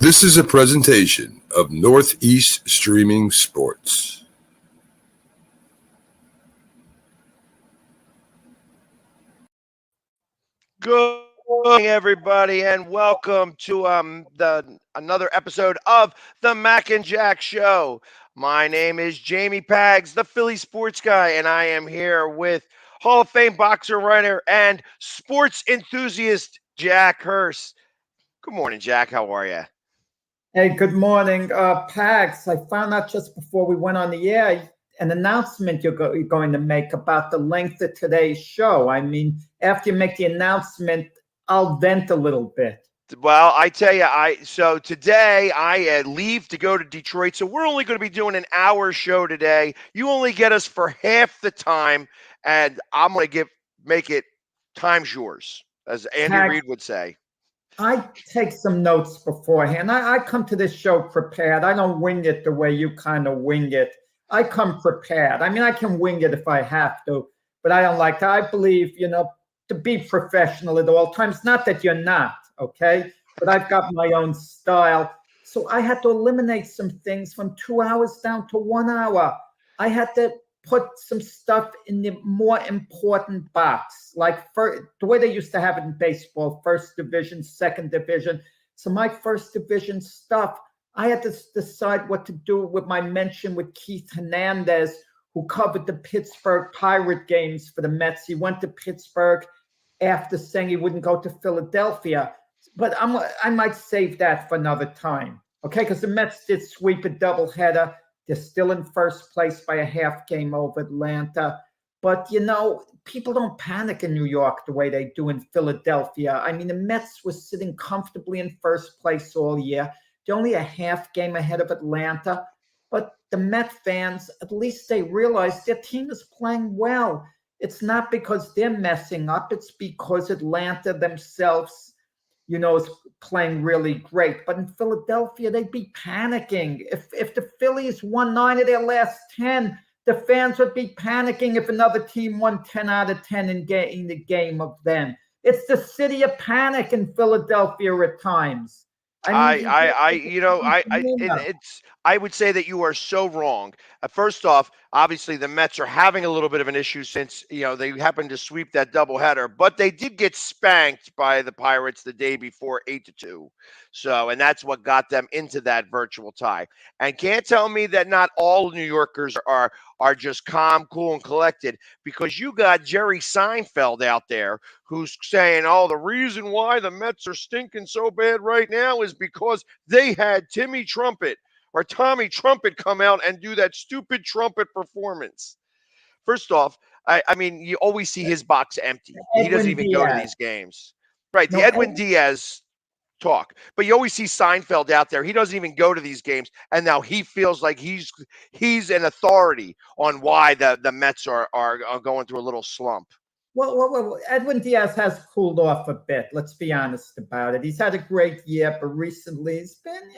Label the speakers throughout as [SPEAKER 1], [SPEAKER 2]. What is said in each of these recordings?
[SPEAKER 1] This is a presentation of Northeast Streaming Sports.
[SPEAKER 2] Good morning, everybody, and welcome to another episode of the Mac and Jack Show. My name is Jamie Pags, the Philly sports guy, and I am here with Hall of Fame boxer, writer, and sports enthusiast Jack Hurst. Good morning, Jack. How are you?
[SPEAKER 3] Hey, good morning, Pax. I found out just before we went on the air an announcement you're going to make about the length of today's show. I mean, after you make the announcement, I'll vent a little bit.
[SPEAKER 2] Well, I tell you, so today I leave to go to Detroit, so we're only going to be doing an hour show today. You only get us for half the time, and I'm going to make it time's yours, as Andy Reid would say.
[SPEAKER 3] I take some notes beforehand. I come to this show prepared. I don't wing it the way you kind of wing it. I come prepared. I mean, I can wing it if I have to, but I don't like that. I believe, to be professional at all times. Not that you're not, okay? But I've got my own style. So I had to eliminate some things from 2 hours down to 1 hour. I had to put some stuff in the more important box, like the way they used to have it in baseball, first division, second division. So my first division stuff, I had to decide what to do with my mention with Keith Hernandez, who covered the Pittsburgh Pirate games for the Mets. He went to Pittsburgh after saying he wouldn't go to Philadelphia. But I might save that for another time, okay? Because the Mets did sweep a doubleheader. They're still in first place by a half game over Atlanta. But, people don't panic in New York the way they do in Philadelphia. I mean, the Mets were sitting comfortably in first place all year. They're only a half game ahead of Atlanta. But the Met fans, at least they realize their team is playing well. It's not because they're messing up. It's because Atlanta themselves is playing really great. But in Philadelphia, they'd be panicking. If the Phillies won 9 of their last 10, the fans would be panicking if another team won 10 out of 10 in the game of them. It's the city of panic in Philadelphia at times.
[SPEAKER 2] I would say that you are so wrong. First off, obviously the Mets are having a little bit of an issue since they happened to sweep that doubleheader, but they did get spanked by the Pirates the day before, 8-2. So, and that's what got them into that virtual tie. And can't tell me that not all New Yorkers are just calm, cool, and collected, because you got Jerry Seinfeld out there who's saying, "Oh, the reason why the Mets are stinking so bad right now is because they had Tommy Trumpet come out and do that stupid trumpet performance." First off, I mean, you always see his box empty. He doesn't even go to these games. Right, the Edwin Diaz talk. But you always see Seinfeld out there. He doesn't even go to these games, and now he feels like he's an authority on why the Mets are going through a little slump.
[SPEAKER 3] Well, Edwin Diaz has cooled off a bit. Let's be honest about it. He's had a great year, but recently he's been,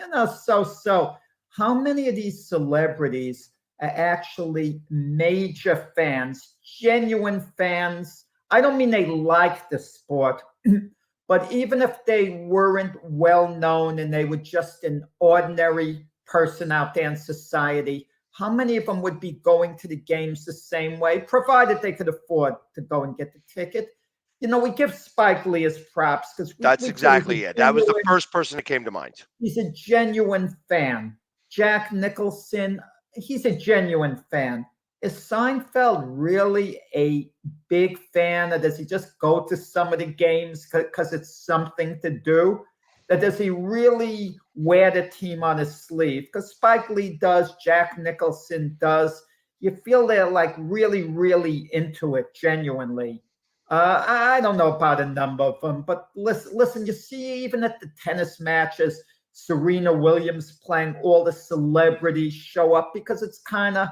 [SPEAKER 3] so-so. How many of these celebrities are actually major fans, genuine fans? I don't mean they like the sport, but even if they weren't well known and they were just an ordinary person out there in society, how many of them would be going to the games the same way, provided they could afford to go and get the ticket? We give Spike Lee his props because
[SPEAKER 2] that's exactly it. That was the first person that came to mind.
[SPEAKER 3] He's a genuine fan. Jack Nicholson, he's a genuine fan. Is Seinfeld really a big fan, or does he just go to some of the games because it's something to do? Or does he really wear the team on his sleeve? Because Spike Lee does, Jack Nicholson does. You feel they're like really, really into it, genuinely. I don't know about a number of them, but listen, you see even at the tennis matches, Serena Williams playing, all the celebrities show up because it's kind of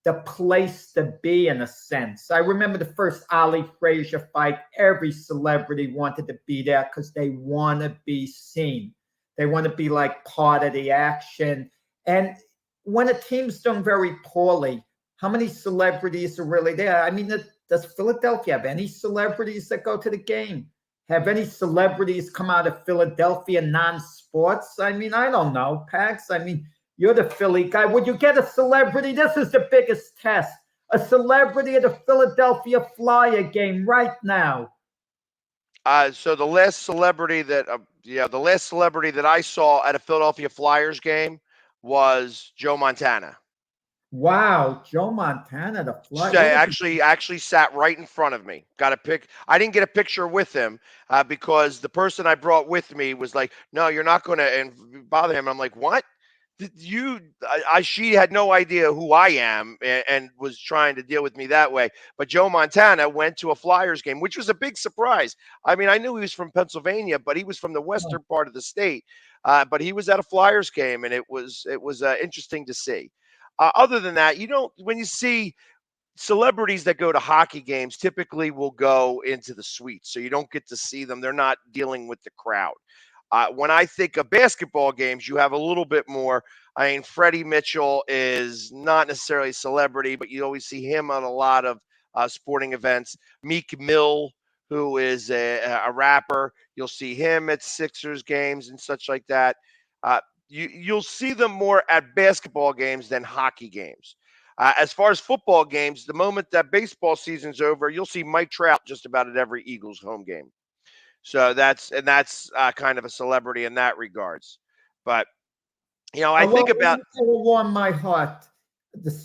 [SPEAKER 3] the place to be in a sense. I remember the first Ali Frazier fight. Every celebrity wanted to be there because they want to be seen. They want to be like part of the action. And when a team's done very poorly, how many celebrities are really there? I mean, does Philadelphia have any celebrities that go to the game? Have any celebrities come out of Philadelphia non-sports? I mean, I don't know, Pax. I mean, you're the Philly guy. Would you get a celebrity? This is the biggest test. A celebrity at a Philadelphia Flyer game right now.
[SPEAKER 2] So the last celebrity that, I saw at a Philadelphia Flyers game was Joe Montana.
[SPEAKER 3] Wow, Joe Montana, the Flyer.
[SPEAKER 2] So actually sat right in front of me. Got a pic. I didn't get a picture with him because the person I brought with me was like, "No, you're not going to bother him." I'm like, "What? She had no idea who I am and was trying to deal with me that way." But Joe Montana went to a Flyers game, which was a big surprise. I mean, I knew he was from Pennsylvania, but he was from the western part of the state. But he was at a Flyers game, and it was interesting to see. Other than that, when you see celebrities that go to hockey games, typically will go into the suites, so you don't get to see them. They're not dealing with the crowd. When I think of basketball games, you have a little bit more. I mean, Freddie Mitchell is not necessarily a celebrity, but you always see him on a lot of sporting events. Meek Mill, who is a rapper, you'll see him at Sixers games and such like that. You'll see them more at basketball games than hockey games. As far as football games, the moment that baseball season's over, you'll see Mike Trout just about at every Eagles home game. So that's kind of a celebrity in that regards. But I think about
[SPEAKER 3] warm my heart.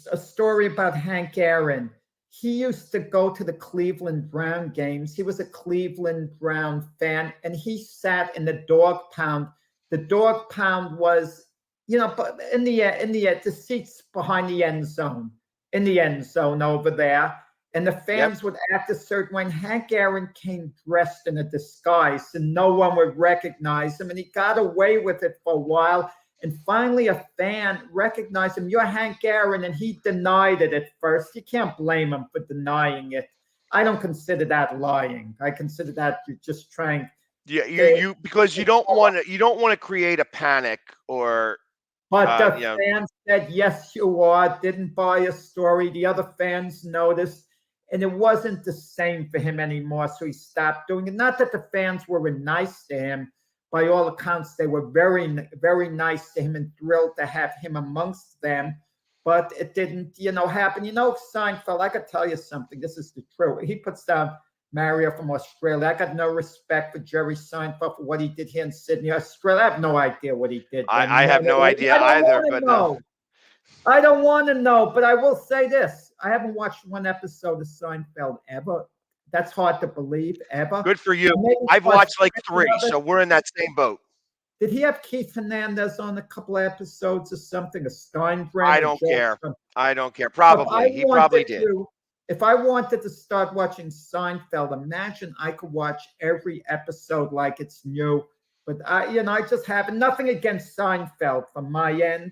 [SPEAKER 3] A story about Hank Aaron. He used to go to the Cleveland Brown games. He was a Cleveland Brown fan, and he sat in the dog pound. The dog pound was, but in the seats behind the end zone, over there. And the fans would act a certain way. And Hank Aaron came dressed in a disguise, and no one would recognize him. And he got away with it for a while. And finally, a fan recognized him. You're Hank Aaron, and he denied it at first. You can't blame him for denying it. I don't consider that lying. I consider that you're just trying.
[SPEAKER 2] Yeah, because you don't want to create a panic or.
[SPEAKER 3] But the fans said, "Yes, you are." Didn't buy a story. The other fans noticed, and it wasn't the same for him anymore. So he stopped doing it. Not that the fans were nice to him. By all accounts, they were very, very nice to him and thrilled to have him amongst them. But it didn't, happen. Seinfeld, I could tell you something. This is the truth. He puts down Mario from Australia. I got no respect for Jerry Seinfeld for what he did here in Sydney, Australia. I have no idea what he did.
[SPEAKER 2] I have no idea either. But no.
[SPEAKER 3] I don't want to know. But I will say this: I haven't watched one episode of Seinfeld ever. That's hard to believe, ever.
[SPEAKER 2] Good for you. I've watched like 3, so we're in that same boat.
[SPEAKER 3] Did he have Keith Hernandez on a couple of episodes or something? A Steinbrenner?
[SPEAKER 2] I don't care. I don't care. Probably. He probably did.
[SPEAKER 3] If I wanted to start watching Seinfeld, imagine I could watch every episode like it's new. But I just haven't. Nothing against Seinfeld from my end.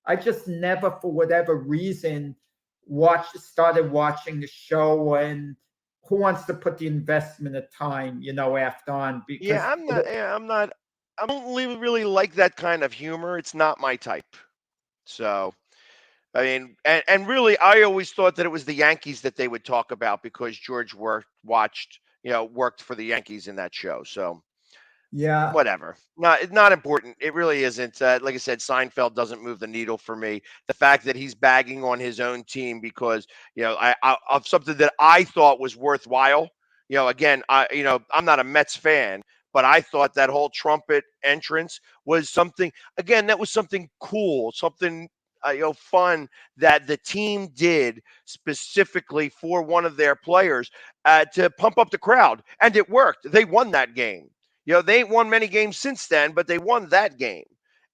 [SPEAKER 3] I just never, for whatever reason, started watching the show. And who wants to put the investment of time, after on? Because
[SPEAKER 2] I don't really like that kind of humor. It's not my type. So. I mean, and really, I always thought that it was the Yankees that they would talk about because George worked for the Yankees in that show. So,
[SPEAKER 3] yeah,
[SPEAKER 2] whatever. Not important. It really isn't. Like I said, Seinfeld doesn't move the needle for me. The fact that he's bagging on his own team because of something that I thought was worthwhile. Again, I'm not a Mets fan, but I thought that whole trumpet entrance was something. Again, that was something cool, something. Fun that the team did specifically for one of their players to pump up the crowd, and it worked. They won that game. They ain't won many games since then, but they won that game.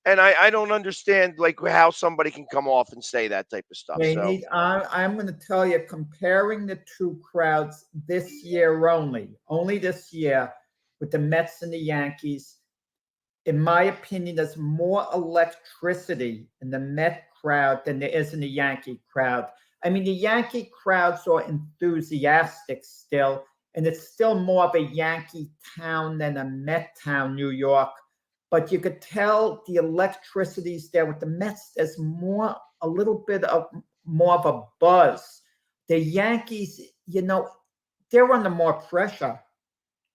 [SPEAKER 2] And I don't understand how somebody can come off and say that type of stuff.
[SPEAKER 3] I'm going to tell you, comparing the two crowds this year only this year with the Mets and the Yankees, in my opinion, there's more electricity in the Met crowd than there is in the Yankee crowd. I mean, the Yankee crowds are enthusiastic still, and it's still more of a Yankee town than a Met town, New York. But you could tell the electricity's there. With the Mets, there's a little bit more of a buzz. The Yankees, they're under more pressure.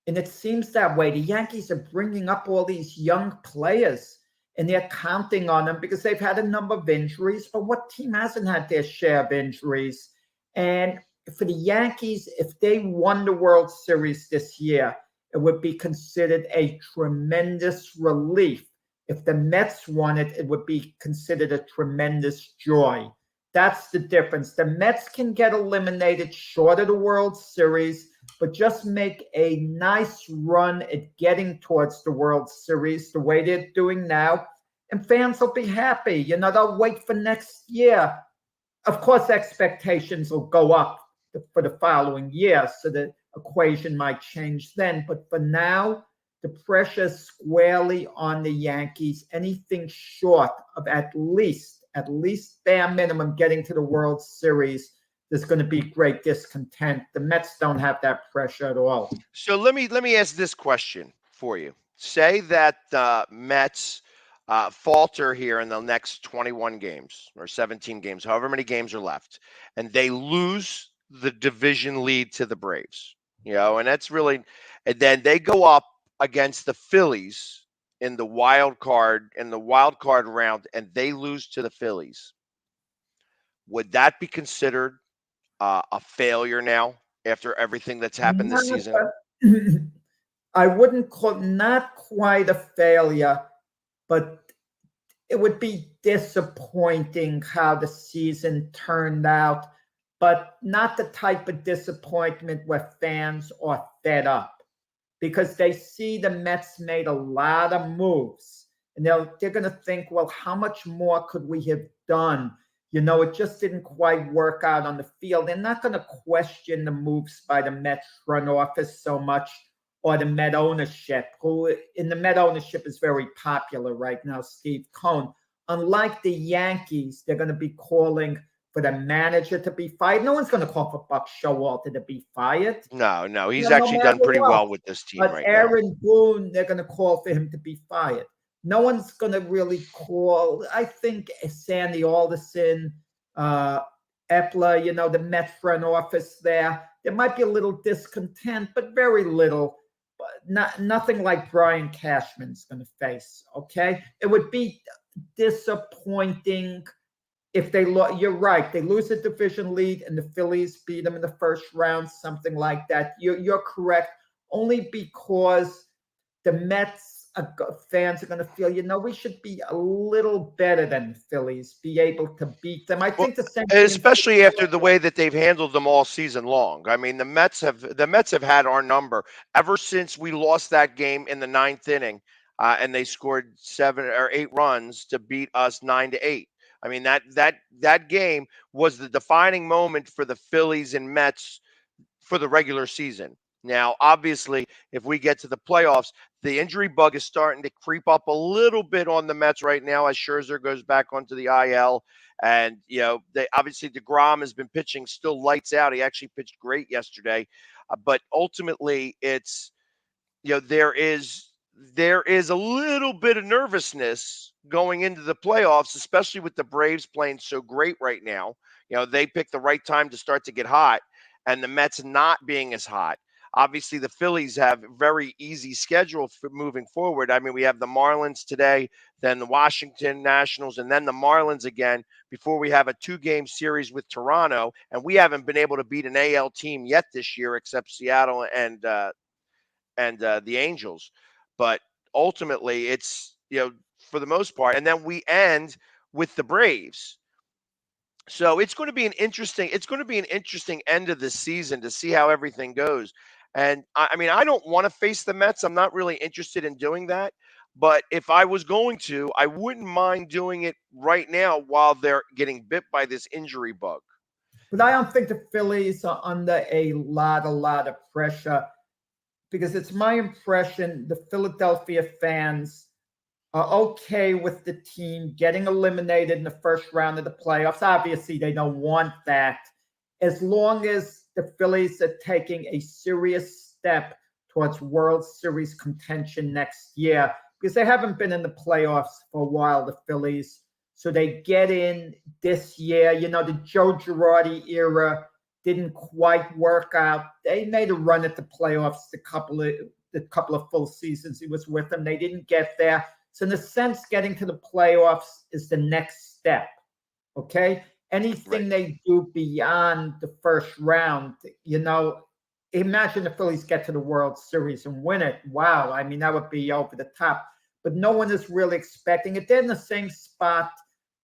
[SPEAKER 3] And it seems that way. The Yankees are bringing up all these young players and they're counting on them because they've had a number of injuries. But what team hasn't had their share of injuries? And for the Yankees, if they won the World Series this year, it would be considered a tremendous relief. If the Mets won it, it would be considered a tremendous joy. That's the difference. The Mets can get eliminated short of the World Series, but just make a nice run at getting towards the World Series the way they're doing now, and fans will be happy. They'll wait for next year. Of course, expectations will go up for the following year, so the equation might change then. But for now, the pressure is squarely on the Yankees. Anything short of at least bare minimum getting to the World Series, there's going to be great discontent. The Mets don't have that pressure at all.
[SPEAKER 2] So let me ask this question for you. Say that the Mets falter here in the next 21 games or 17 games, however many games are left, and they lose the division lead to the Braves. And that's really, and then they go up against the Phillies in the wild card round, and they lose to the Phillies. Would that be considered a failure now after everything that's happened this season?
[SPEAKER 3] I wouldn't call it not quite a failure, but it would be disappointing how the season turned out, but not the type of disappointment where fans are fed up because they see the Mets made a lot of moves and they're going to think, well, how much more could we have done? It just didn't quite work out on the field. They're not going to question the moves by the Mets front office so much, or the Met ownership, who in the Met ownership is very popular right now, Steve Cohen. Unlike the Yankees, they're going to be calling for the manager to be fired. No one's going to call for Buck Showalter to be fired.
[SPEAKER 2] No, he's actually done pretty well with this team right now.
[SPEAKER 3] Aaron Boone, they're going to call for him to be fired. No one's going to really call. I think Sandy Alderson, Epler, the Met front office there might be a little discontent, but very little. But nothing like Brian Cashman's going to face, okay? It would be disappointing if you're right, they lose the division lead and the Phillies beat them in the first round, something like that. You're correct, only because the Mets fans are going to feel, we should be a little better than the Phillies, be able to beat them. I think the same thing,
[SPEAKER 2] especially after the way that they've handled them all season long. I mean, the Mets have had our number ever since we lost that game in the ninth inning, and they scored 7 or 8 runs to beat us 9-8. I mean, that game was the defining moment for the Phillies and Mets for the regular season. Now, obviously, if we get to the playoffs, the injury bug is starting to creep up a little bit on the Mets right now as Scherzer goes back onto the IL. And, obviously DeGrom has been pitching still lights out. He actually pitched great yesterday. But ultimately, it's, there is a little bit of nervousness going into the playoffs, especially with the Braves playing so great right now. They picked the right time to start to get hot, and the Mets not being as hot. Obviously, the Phillies have a very easy schedule for moving forward. I mean, we have the Marlins today, then the Washington Nationals, and then the Marlins again before we have a 2-game series with Toronto. And we haven't been able to beat an AL team yet this year except Seattle and the Angels. But ultimately, it's, for the most part. And then we end with the Braves. So it's going to be an interesting end of the season to see how everything goes. And I mean, I don't want to face the Mets. I'm not really interested in doing that. But if I was going to, I wouldn't mind doing it right now while they're getting bit by this injury bug.
[SPEAKER 3] But I don't think the Phillies are under a lot of pressure, because it's my impression the Philadelphia fans are okay with the team getting eliminated in the first round of the playoffs. Obviously, they don't want that, as long as the Phillies are taking a serious step towards World Series contention next year, because they haven't been in the playoffs for a while, the Phillies. So they get in this year. The Joe Girardi era didn't quite work out. They made a run at the playoffs a couple of the couple of full seasons he was with them. They didn't get there. So in a sense, getting to the playoffs is the next step. Okay. Anything they do beyond the first round, imagine the Phillies get to the World Series and win it. Wow. I mean, that would be over the top. But no one is really expecting it. They're in the same spot,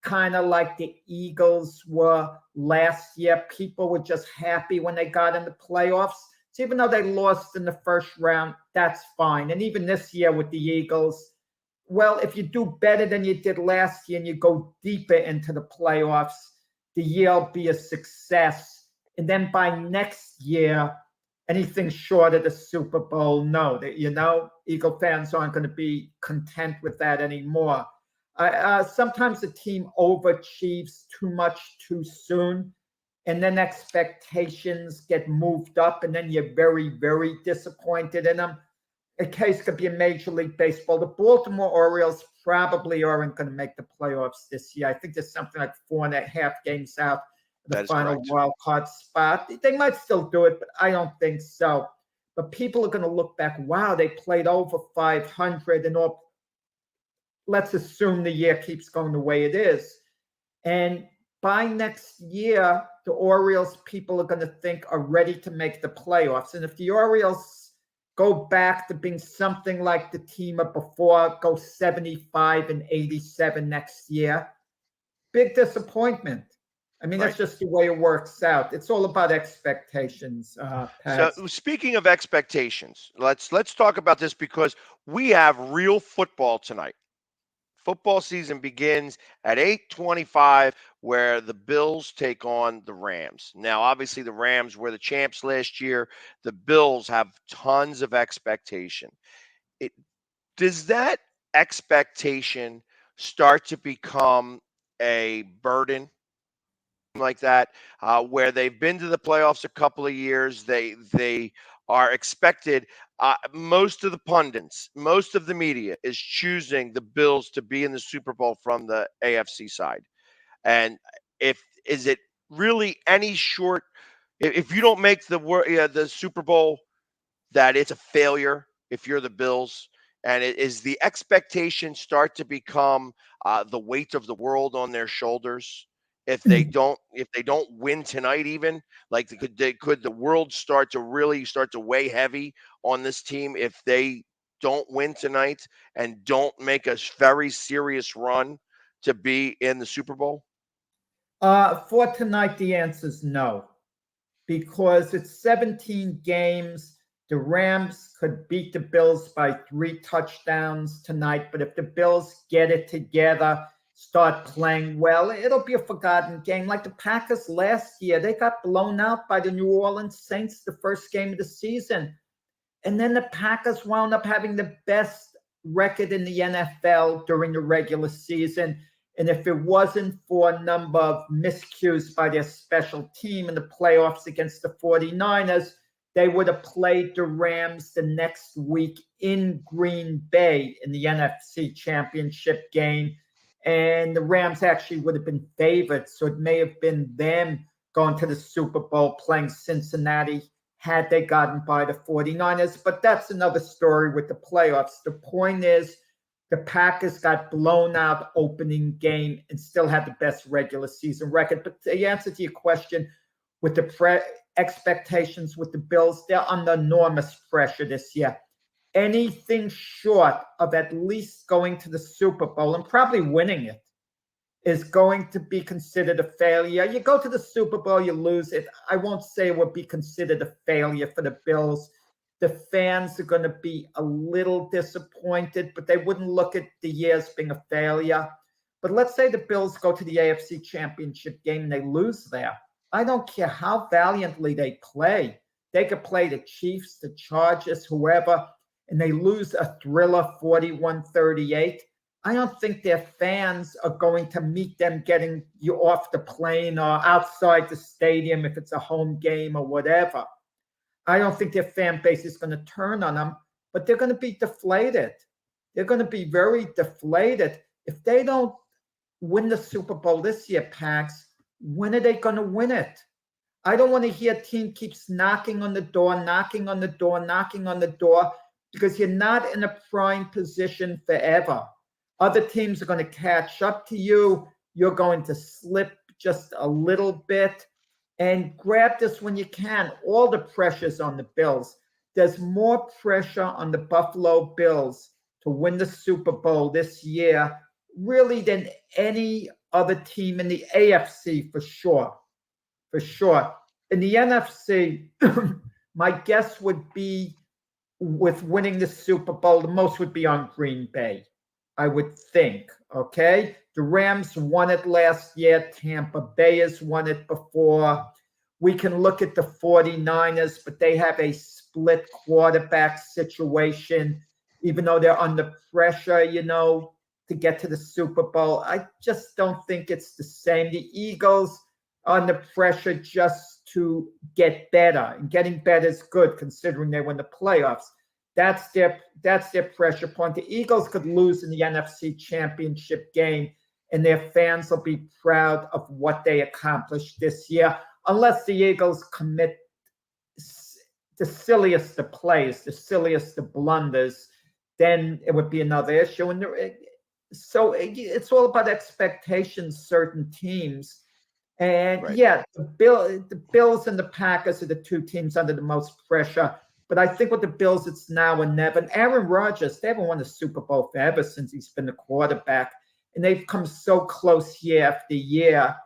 [SPEAKER 3] kind of like the Eagles were last year. People were just happy when they got in the playoffs. So even though they lost in the first round, that's fine. And even this year with the Eagles, well, if you do better than you did last year and you go deeper into the playoffs, the year will be a success. And then by next year, anything short of the Super Bowl, no, Eagle fans aren't going to be content with that anymore. Sometimes the team overachieves too much too soon, and then expectations get moved up, and then you're very, very disappointed in them. A case could be in Major League Baseball. The Baltimore Orioles probably aren't going to make the playoffs this year. I think there's something like 4.5 games out of the final wild card spot. They might still do it, but I don't think so. But people are going to look back, wow, they played over 500 and all. Let's assume the year keeps going the way it is. And by next year, the Orioles, people are going to think are ready to make the playoffs. And if the Orioles go back to being something like the team of before, go 75-87 next year, big disappointment. I mean, that's just the way it works out. It's all about expectations. Pat.
[SPEAKER 2] So speaking of expectations, let's talk about this because we have real football tonight. Football season begins at 8:25, where the Bills take on the Rams. Now, obviously, the Rams were the champs last year. The Bills have tons of expectation. Does that expectation start to become a burden like that, where they've been to the playoffs a couple of years? They are expected. Most of the pundits, most of the media is choosing the Bills to be in the Super Bowl from the AFC side. And is it really any short? If you don't make the Super Bowl, that it's a failure if you're the Bills. And is the expectation start to become the weight of the world on their shoulders? If they don't win tonight, even like could the world start to weigh heavy on this team if they don't win tonight and don't make a very serious run to be in the Super Bowl?
[SPEAKER 3] For tonight, the answer is no, because it's 17 games. The Rams could beat the Bills by 3 touchdowns tonight, but if the Bills get it together, start playing well, it'll be a forgotten game. Like the Packers last year, they got blown out by the New Orleans Saints the first game of the season. And then the Packers wound up having the best record in the NFL during the regular season. And if it wasn't for a number of miscues by their special team in the playoffs against the 49ers, they would have played the Rams the next week in Green Bay in the NFC Championship game. And the Rams actually would have been favored. So it may have been them going to the Super Bowl playing Cincinnati had they gotten by the 49ers. But that's another story with the playoffs. The point is the Packers got blown out opening game and still had the best regular season record. But the answer to your question, with the expectations with the Bills, they're under enormous pressure this year. Anything short of at least going to the Super Bowl and probably winning it is going to be considered a failure. You go to the Super Bowl, you lose it. I won't say it would be considered a failure for the Bills. The fans are going to be a little disappointed, but they wouldn't look at the year as being a failure. But let's say the Bills go to the AFC Championship game and they lose there. I don't care how valiantly they play. They could play the Chiefs, the Chargers, whoever, and they lose a thriller 41-38. I don't think their fans are going to meet them getting you off the plane or outside the stadium if it's a home game or whatever. I don't think their fan base is going to turn on them, but they're going to be deflated. They're going to be very deflated. If they don't win the Super Bowl this year, Pax, when are they going to win it? I don't want to hear a team keeps knocking on the door, knocking on the door, knocking on the door, because you're not in a prime position forever. Other teams are going to catch up to you. You're going to slip just a little bit. And grab this when you can. All the pressure's on the Bills. There's more pressure on the Buffalo Bills to win the Super Bowl this year, really, than any other team in the AFC, for sure. For sure. In the NFC, my guess would be, with winning the Super Bowl, the most would be on Green Bay, I would think. Okay. The Rams won it last year. Tampa Bay has won it before. We can look at the 49ers, but they have a split quarterback situation, even though they're under pressure, to get to the Super Bowl. I just don't think it's the same. The Eagles are under pressure just to get better, and getting better is good considering they win the playoffs. That's their pressure point. The Eagles could lose in the NFC Championship game, and their fans will be proud of what they accomplished this year, unless the Eagles commit the silliest of plays, the silliest of blunders. Then it would be another issue. And so it's all about expectations, certain teams. And
[SPEAKER 2] Right.
[SPEAKER 3] yeah, the Bills and the Packers are the two teams under the most pressure. But I think with the Bills, it's now or never. And Aaron Rodgers, they haven't won a Super Bowl forever since he's been the quarterback. And they've come so close year after year.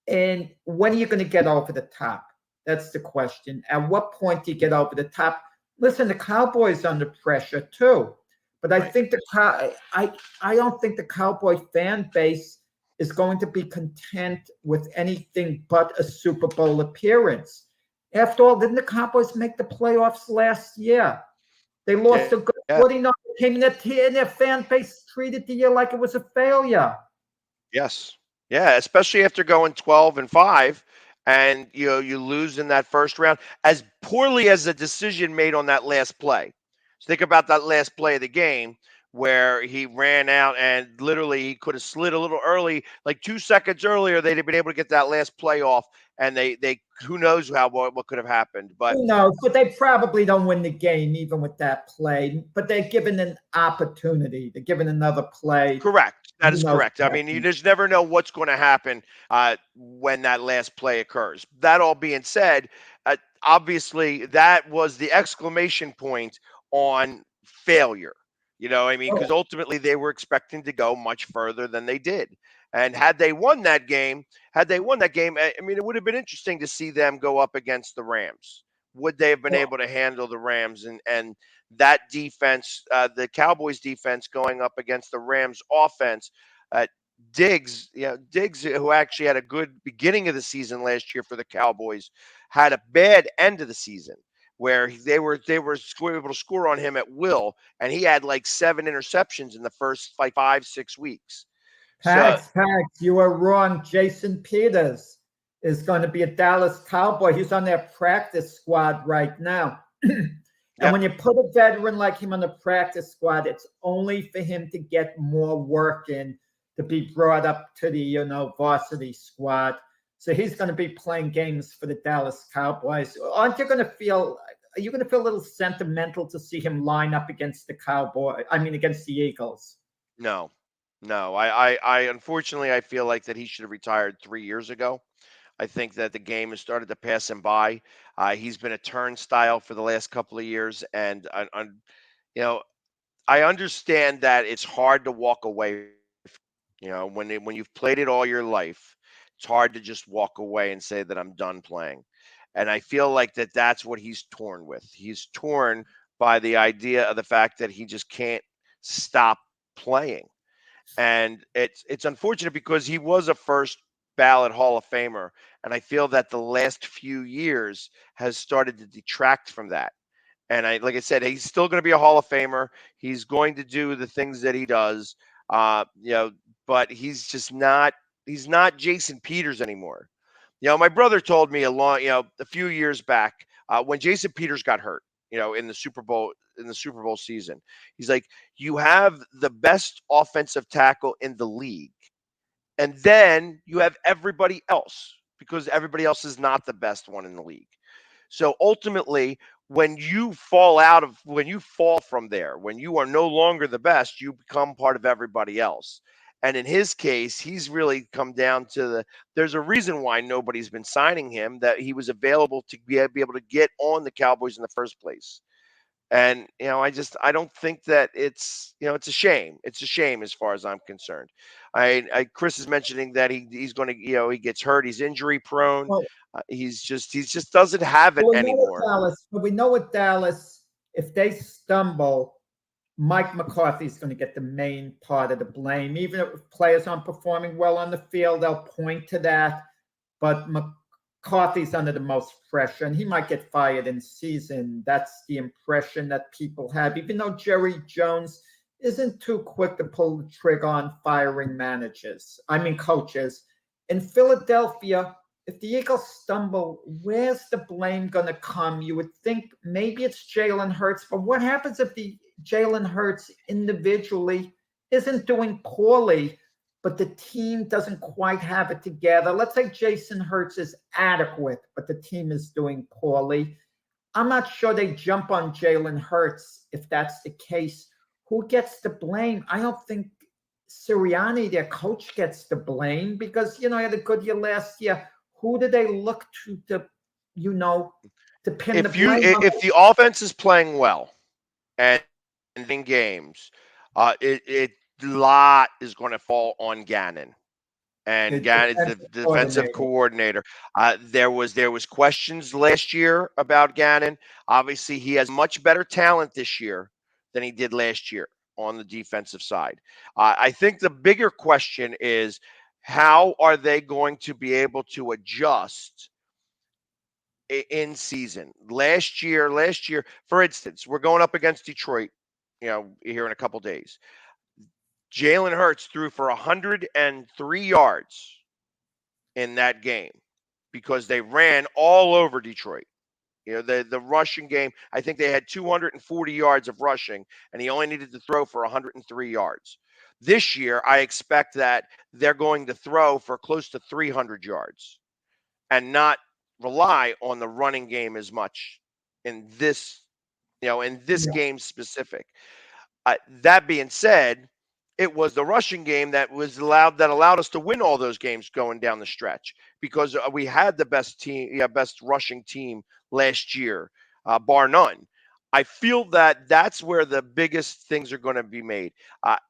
[SPEAKER 3] And when are you going to get over the top? That's the question. At what point do you get over the top? Listen, the Cowboys are under pressure too. But I think I don't think the Cowboy fan base is going to be content with anything but a Super Bowl appearance. After all, didn't the Cowboys make the playoffs last year? They lost a good 49 team, and their fan base treated the year like it was a failure.
[SPEAKER 2] Yes. Yeah, especially after going 12-5 and you lose in that first round as poorly as the decision made on that last play. So think about that last play of the game where he ran out and literally he could have slid a little early, like 2 seconds earlier. They'd have been able to get that last play off, and they who knows what could have happened. But
[SPEAKER 3] who knows? But they probably don't win the game even with that play. But they're given an opportunity. They're given another play.
[SPEAKER 2] Correct. That is correct. I mean, you just never know what's going to happen when that last play occurs. That all being said, obviously that was the exclamation point on failure. I mean, because ultimately they were expecting to go much further than they did. And had they won that game, I mean, it would have been interesting to see them go up against the Rams. Would they have been able to handle the Rams and that defense, the Cowboys defense going up against the Rams offense? Diggs, who actually had a good beginning of the season last year for the Cowboys, had a bad end of the season where they were able to score on him at will, and he had like 7 interceptions in the first 5-6 weeks.
[SPEAKER 3] Pags, you were wrong. Jason Peters is going to be a Dallas Cowboy. He's on their practice squad right now. And when you put a veteran like him on the practice squad, it's only for him to get more work in, to be brought up to the varsity squad. So he's going to be playing games for the Dallas Cowboys. Are you going to feel a little sentimental to see him line up against against the Eagles?
[SPEAKER 2] No. I unfortunately, I feel like that he should have retired 3 years ago. I think that the game has started to pass him by. He's been a turnstile for the last couple of years, and I understand that it's hard to walk away. When you've played it all your life, it's hard to just walk away and say that I'm done playing. And I feel like that's what he's torn with. He's torn by the idea of the fact that he just can't stop playing. And it's unfortunate because he was a first ballot Hall of Famer. And I feel that the last few years has started to detract from that. And like I said, he's still going to be a Hall of Famer. He's going to do the things that he does, but he's not Jason Peters anymore. My brother told me a few years back when Jason Peters got hurt, in the Super Bowl season, he's like, you have the best offensive tackle in the league, and then you have everybody else because everybody else is not the best one in the league. So ultimately, when you fall from there, when you are no longer the best, you become part of everybody else. And in his case, he's really come down to there's a reason why nobody's been signing him, that he was available to be able to get on the Cowboys in the first place. And I don't think that it's a shame. It's a shame as far as I'm concerned. Chris is mentioning that he's going to he gets hurt. He's injury prone.
[SPEAKER 3] Well,
[SPEAKER 2] He just doesn't have it anymore.
[SPEAKER 3] We know with Dallas, if they stumble, Mike McCarthy is going to get the main part of the blame. Even if players aren't performing well on the field, they'll point to that. But McCarthy's under the most pressure, and he might get fired in season. That's the impression that people have, even though Jerry Jones isn't too quick to pull the trigger on firing coaches. In Philadelphia, if the Eagles stumble, where's the blame going to come? You would think maybe it's Jalen Hurts, but what happens if the Jalen Hurts individually isn't doing poorly, but the team doesn't quite have it together? Let's say Jason Hurts is adequate, but the team is doing poorly. I'm not sure they jump on Jalen Hurts if that's the case. Who gets the blame? I don't think Sirianni, their coach, gets the blame because, he had a good year last year. Who do they look to pin the blame on?
[SPEAKER 2] If the offense is playing well and in games, it lot is going to fall on Gannon. And Gannon's the defensive coordinator. There was questions last year about Gannon. Obviously, he has much better talent this year than he did last year on the defensive side. I think the bigger question is, how are they going to be able to adjust in season? Last year, for instance, we're going up against Detroit, here in a couple days. Jalen Hurts threw for 103 yards in that game because they ran all over Detroit. The rushing game, I think they had 240 yards of rushing, and he only needed to throw for 103 yards. This year, I expect that they're going to throw for close to 300 yards and not rely on the running game as much in this game specific. That being said, it was the rushing game that allowed us to win all those games going down the stretch because we had the best rushing team last year, bar none. I feel that that's where the biggest things are going to be made.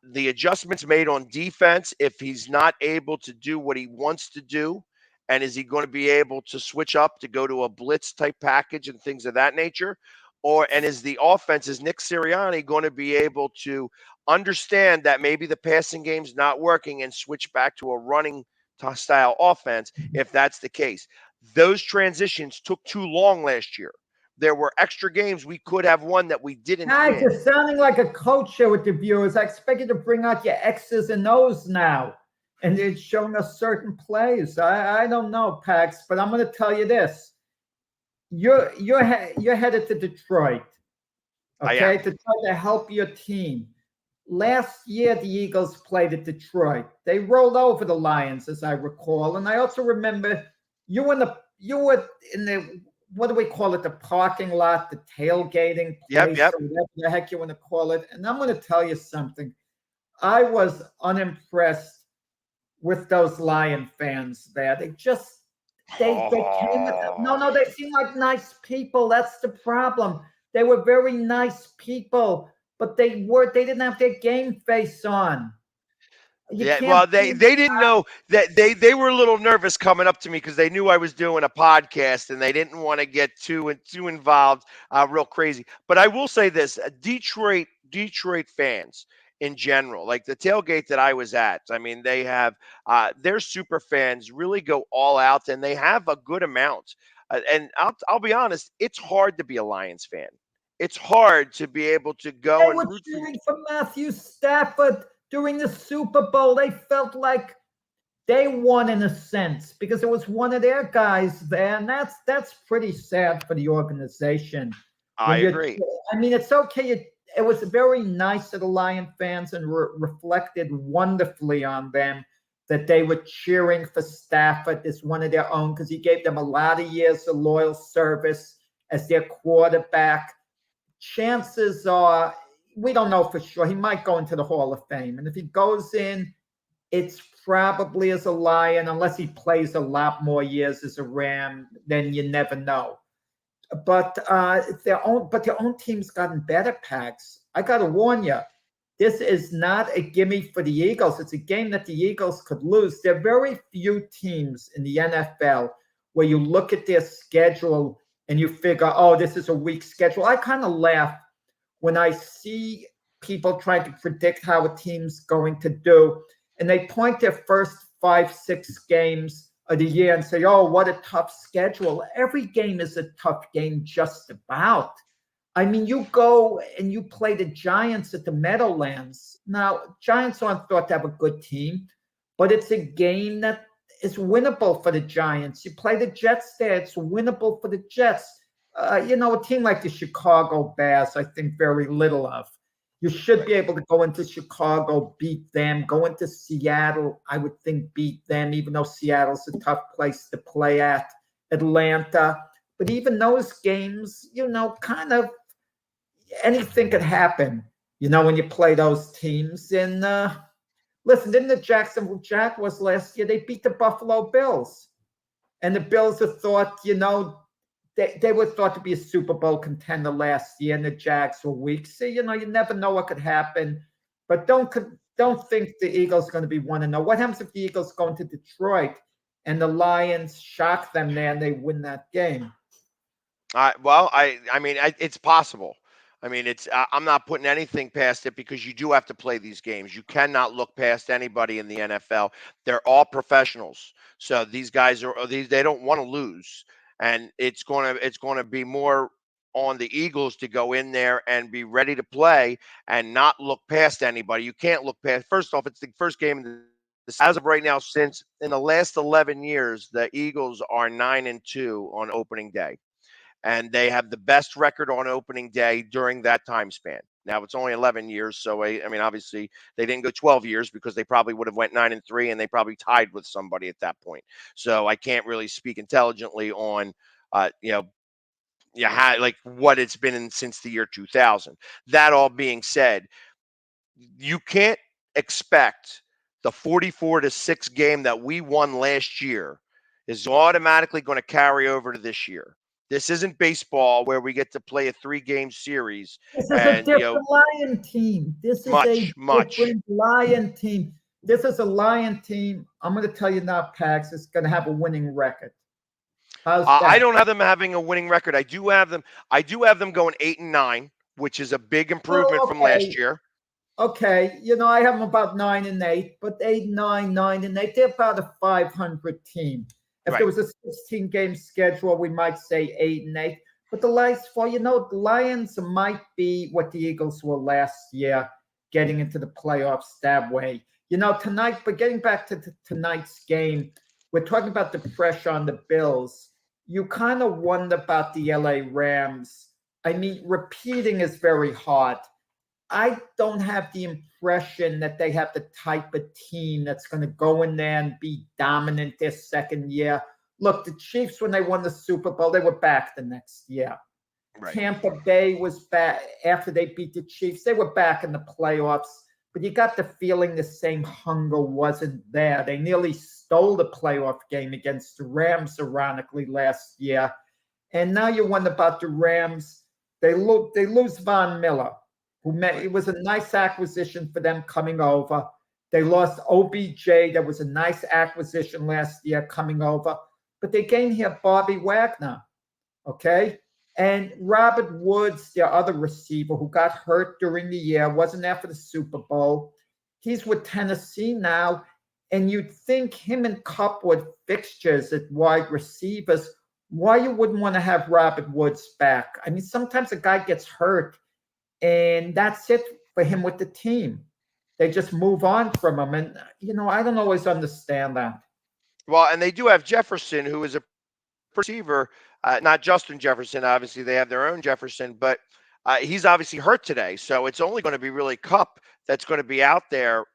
[SPEAKER 2] The adjustments made on defense, if he's not able to do what he wants to do, and is he going to be able to switch up to go to a blitz type package and things of that nature? And is Nick Sirianni going to be able to understand that maybe the passing game's not working and switch back to a running style offense if that's the case? Those transitions took too long last year. There were extra games we could have won that we didn't win.
[SPEAKER 3] You're sounding like a coach here with the viewers. I expect you to bring out your X's and O's now. And it's showing us certain plays. I don't know, Pax, but I'm going to tell you this. You're headed to Detroit, okay, to try to help your team. Last year, the Eagles played at Detroit. They rolled over the Lions, as I recall. And I also remember you were in the what do we call it? The parking lot, the tailgating place,
[SPEAKER 2] yep.
[SPEAKER 3] or whatever the heck you want to call it. And I'm going to tell you something. I was unimpressed with those Lion fans there. They seem like nice people. That's the problem. They were very nice people, but they didn't have their game face on.
[SPEAKER 2] They didn't know that they were a little nervous coming up to me because they knew I was doing a podcast and they didn't want to get too involved, real crazy. But I will say this: Detroit fans in general, like the tailgate that I was at, I mean, they have their super fans really go all out, and they have a good amount. And I'll be honest, it's hard to be a Lions fan. It's hard to be able to go and root
[SPEAKER 3] for Matthew Stafford during the Super Bowl. They felt like they won in a sense because it was one of their guys there, and that's pretty sad for the organization.
[SPEAKER 2] I agree.
[SPEAKER 3] I mean, it's okay. It was very nice of the Lion fans and reflected wonderfully on them that they were cheering for Stafford as one of their own because he gave them a lot of years of loyal service as their quarterback. Chances are, we don't know for sure. He might go into the Hall of Fame. And if he goes in, it's probably as a Lion, unless he plays a lot more years as a Ram, then you never know. But their own team's gotten better, Pax. I got to warn you, this is not a gimme for the Eagles. It's a game that the Eagles could lose. There are very few teams in the NFL where you look at their schedule and you figure, oh, this is a weak schedule. I kind of laugh when I see people trying to predict how a team's going to do, and they point their first 5-6 games of the year and say, oh, what a tough schedule. Every game is a tough game, just about. I mean, you go and you play the Giants at the Meadowlands. Now, Giants aren't thought to have a good team, but it's a game that is winnable for the Giants. You play the Jets there, it's winnable for the Jets. A team like the Chicago Bears, I think very little of. You should be able to go into Chicago, beat them. Go into Seattle, I would think beat them, even though Seattle's a tough place to play at. Atlanta. But even those games, kind of anything could happen, when you play those teams. And listen, didn't the Jacksonville Jaguars last year, they beat the Buffalo Bills. And the Bills are thought, they were thought to be a Super Bowl contender last year, and the Jags were weak. So, you never know what could happen. But don't think the Eagles are going to be 1-0. What happens if the Eagles go into Detroit and the Lions shock them there and they win that game?
[SPEAKER 2] It's possible. I mean, I'm not putting anything past it, because you do have to play these games. You cannot look past anybody in the NFL. They're all professionals. So these guys they don't want to lose. And it's going to be more on the Eagles to go in there and be ready to play and not look past anybody. You can't look past. First off, it's the first game as of right now, since in the last 11 years, the Eagles are 9-2 on opening day. And they have the best record on opening day during that time span. Now, it's only 11 years, so obviously they didn't go 12 years, because they probably would have went 9-3, and they probably tied with somebody at that point. So I can't really speak intelligently on, what it's been in since the year 2000. That all being said, you can't expect the 44-6 game that we won last year is automatically going to carry over to this year. This isn't baseball where we get to play a 3-game series.
[SPEAKER 3] This is a different Lion team. This is a different Lion team. This is a Lion team. I'm going to tell you now, Pax, it's going to have a winning record.
[SPEAKER 2] I don't have them having a winning record. I do have them going 8-9, which is a big improvement from last year.
[SPEAKER 3] Okay, I have them about 9-8, but 8-9, 9-8. They're about a 500 team. If there was a 16-game schedule, we might say 8-8. But the Lions might be what the Eagles were last year, getting into the playoffs that way. Tonight, but getting back to tonight's game, we're talking about the pressure on the Bills. You kind of wonder about the LA Rams. I mean, repeating is very hard. I don't have the impression that they have the type of team that's going to go in there and be dominant their second year. Look, the Chiefs, when they won the Super Bowl, they were back the next year. Right. Tampa Bay was back after they beat the Chiefs. They were back in the playoffs, but you got the feeling the same hunger wasn't there. They nearly stole the playoff game against the Rams, ironically, last year. And now you wonder about the Rams. They lose Von Miller. It was a nice acquisition for them coming over. They lost OBJ. That was a nice acquisition last year coming over. But they gained here Bobby Wagner, okay? And Robert Woods, their other receiver who got hurt during the year, wasn't there for the Super Bowl. He's with Tennessee now. And you'd think him and Kupp were fixtures at wide receivers. Why you wouldn't want to have Robert Woods back? I mean, sometimes a guy gets hurt, and that's it for him with the team. They just move on from him. And, I don't always understand that.
[SPEAKER 2] Well, and they do have Jefferson, who is a receiver, not Justin Jefferson. Obviously, they have their own Jefferson, but he's obviously hurt today. So it's only going to be really Kupp that's going to be out there,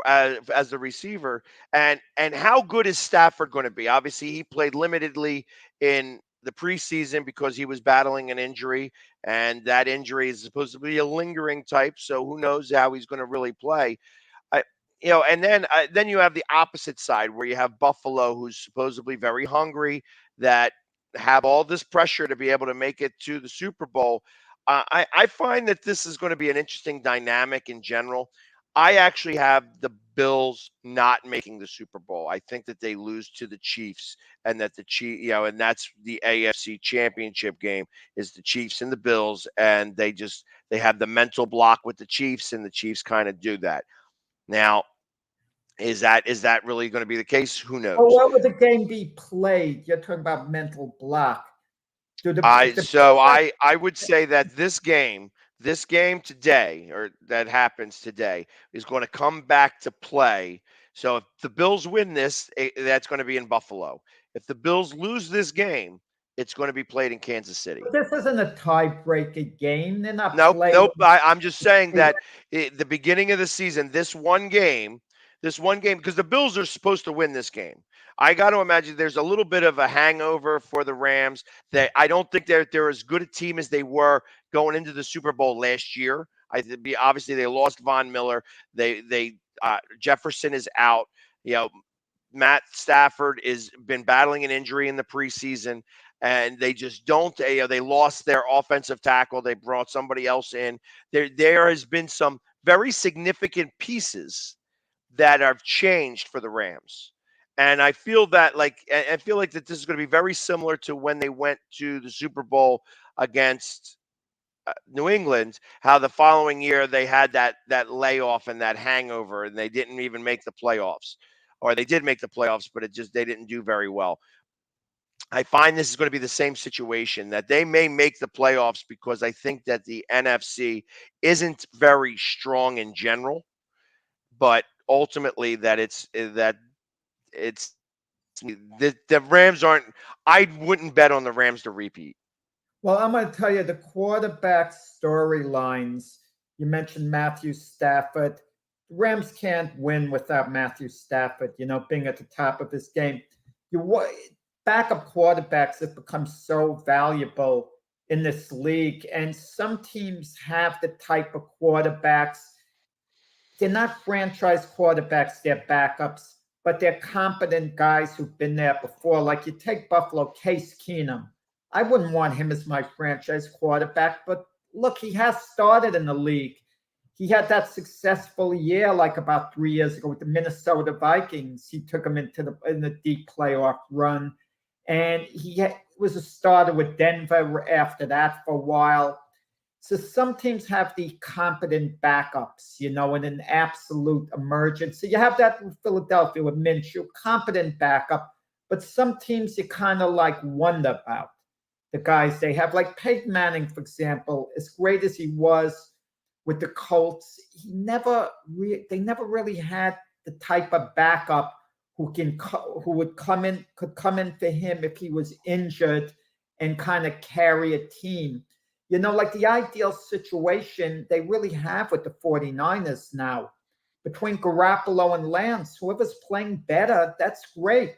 [SPEAKER 2] as the receiver. And how good is Stafford going to be? Obviously, he played limitedly in the preseason because he was battling an injury, and that injury is supposed to be a lingering type. So who knows how he's going to really play? I, and then you have the opposite side where you have Buffalo, who's supposedly very hungry, that have all this pressure to be able to make it to the Super Bowl. I find that this is going to be an interesting dynamic in general. I actually have the Bills not making the Super Bowl. I think that they lose to the Chiefs, and that the Chiefs, and that's the AFC Championship game is the Chiefs and the Bills, and they have the mental block with the Chiefs, and the Chiefs kind of do that. Now, is that really going to be the case? Who knows?
[SPEAKER 3] Well, what would the game be played? You're talking about mental block.
[SPEAKER 2] I would say that this game today, or that happens today, is going to come back to play. So if the Bills win this, that's going to be in Buffalo. If the Bills lose this game, it's going to be played in Kansas City.
[SPEAKER 3] But this isn't a tiebreaker game. They're not playing.
[SPEAKER 2] Nope. I'm just saying that the beginning of the season, this one game, because the Bills are supposed to win this game. I got to imagine there's a little bit of a hangover for the Rams. That I don't think they're as good a team as they were going into the Super Bowl last year. Obviously they lost Von Miller. Jefferson is out. Matt Stafford has been battling an injury in the preseason, and they just don't. They lost their offensive tackle. They brought somebody else in. There has been some very significant pieces that have changed for the Rams. And I feel that that this is going to be very similar to when they went to the Super Bowl against New England, how the following year they had that layoff and that hangover, and they didn't even make the playoffs. Or they did make the playoffs, but they didn't do very well. I find this is going to be the same situation, that they may make the playoffs because I think that the NFC isn't very strong in general, but ultimately the Rams aren't. I wouldn't bet on the Rams to repeat.
[SPEAKER 3] Well, I'm going to tell you the quarterback storylines. You mentioned Matthew Stafford. The Rams can't win without Matthew Stafford, being at the top of his game. Backup quarterbacks have become so valuable in this league, and some teams have the type of quarterbacks. They're not franchise quarterbacks, they're backups, but they're competent guys who've been there before. Like you take Buffalo, Case Keenum. I wouldn't want him as my franchise quarterback, but look, he has started in the league. He had that successful year like about 3 years ago with the Minnesota Vikings. He took them in the deep playoff run, and he was a starter with Denver after that for a while. So some teams have the competent backups, in an absolute emergency. You have that with Philadelphia with Minshew, competent backup. But some teams you kind of wonder about the guys they have. Like Peyton Manning, for example, as great as he was with the Colts, they never really had the type of backup who could come in for him if he was injured and kind of carry a team. Like the ideal situation they really have with the 49ers now. Between Garoppolo and Lance, whoever's playing better, that's great.